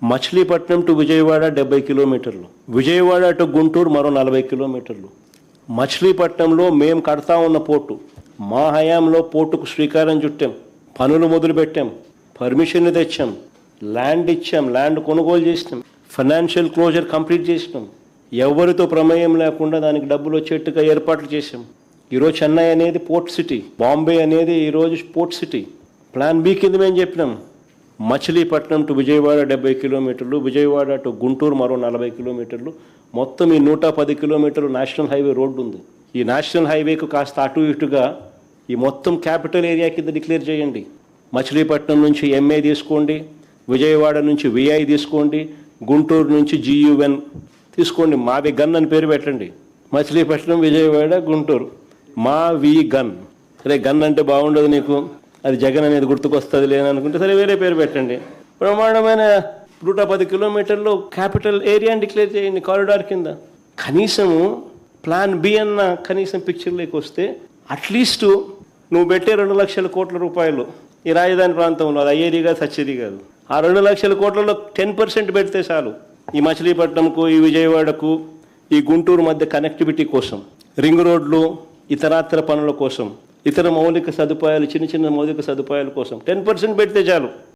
Machilipatnam to Vijayawada 70 కిలోమీటర్లు, Vijayawada to Guntur మరో 40 కిలోమీటర్లు. మచిలీపట్నంలో మేము కడతా ఉన్న పోర్టు, మా హయాంలో పోర్టుకు శ్రీకారం చుట్టాం, పనులు మొదలుపెట్టాం, పర్మిషన్లు తెచ్చాం, ల్యాండ్ ఇచ్చాం, ల్యాండ్ కొనుగోలు చేసినాం, ఫైనాన్షియల్ క్లోజర్ కంప్లీట్ చేసినాం, ఎవరితో ప్రమేయం లేకుండా దానికి డబ్బులు వచ్చేట్టుగా ఏర్పాట్లు చేసాం. ఈరోజు చెన్నై అనేది పోర్ట్ సిటీ, బాంబే అనేది ఈరోజు పోర్ట్ సిటీ. ప్లాన్ బి కింద మేము చెప్పినాం, మచిలీపట్నం టు విజయవాడ 70 కిలోమీటర్లు, విజయవాడ టు గుంటూరు మరో 40 కిలోమీటర్లు, మొత్తం ఈ 110 కిలోమీటర్లు నేషనల్ హైవే రోడ్డు ఉంది. ఈ నేషనల్ హైవేకు కాస్త అటు ఇటుగా ఈ మొత్తం క్యాపిటల్ ఏరియా కింద డిక్లేర్ చేయండి. మచిలీపట్నం నుంచి ఎంఏ తీసుకోండి, విజయవాడ నుంచి విఐ తీసుకోండి, గుంటూరు నుంచి జియుఎన్ తీసుకోండి, మావి గన్ అని పేరు పెట్టండి. మచిలీపట్నం, విజయవాడ, గుంటూరు, మా వి గన్. సరే, గన్ అంటే బాగుండదు నీకు, అది జగన్ అనేది గుర్తుకొస్తుంది లేననుకుంటే సరే వేరే పేరు పెట్టండి. బ్రహ్మాండమైన 110 కిలోమీటర్లు క్యాపిటల్ ఏరియాని డిక్లేర్ చేయండి కారిడార్ కింద. కనీసము ప్లాన్ బి అన్న కనీసం పిక్చర్లోకి వస్తే అట్లీస్ట్ నువ్వు పెట్టే 2 లక్షల కోట్ల రూపాయలు ఈ రాజధాని ప్రాంతంలో, అది అయ్యేది కాదు, సచ్చేది కాదు. ఆ 2 లక్షల కోట్లలో 10% పెడితే చాలు ఈ మచిలీపట్నంకు, ఈ విజయవాడకు, ఈ గుంటూరు మధ్య కనెక్టివిటీ కోసం, రింగ్ రోడ్లు, ఇతరాతర పనుల కోసం, ఇతర మౌలిక సదుపాయాలు, చిన్న చిన్న మౌలిక సదుపాయాల కోసం 10% పెడితే చాలు.